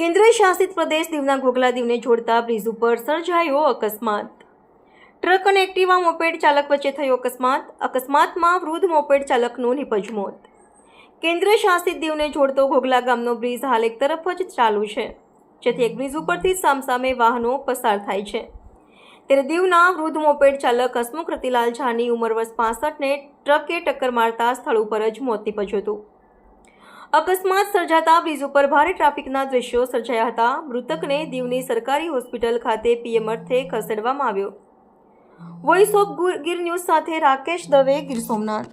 કેન્દ્ર શાસિત પ્રદેશ દીવના ઘોઘલા દીવને જોડતા બ્રિજ ઉપર સર્જાયો અકસ્માત। ટ્રક અને એક્ટિવા મોપેડ ચાલક વચ્ચે થયો અકસ્માતમાં વૃદ્ધ મોપેડ ચાલકનું નિપજ મોત। કેન્દ્ર શાસિત દીવને જોડતો ઘોઘલા ગામનો બ્રિજ હાલ એક તરફ જ ચાલુ છે, જેથી એક બ્રિજ ઉપરથી સામસામે વાહનો પસાર થાય છે। ત્યારે દીવના વૃદ્ધ મોપેડ ચાલક હસમુખ રતિલાલ ઝાની ઉંમર વર્ષ 65ને ટ્રકે ટક્કર મારતા સ્થળ ઉપર જ મોત નીપજ્યું હતું। અકસ્માત સર્જાતા બ્રિજ ઉપર ભારે ટ્રાફિકના દ્રશ્યો સર્જાયા હતા। મૃતકને દીવની સરકારી હોસ્પિટલ ખાતે પીએમ અર્થે ખસેડવામાં આવ્યો। વોઇસ ઓફ ગીર ન્યૂઝ સાથે રાકેશ દવે, ગીર સોમનાથ।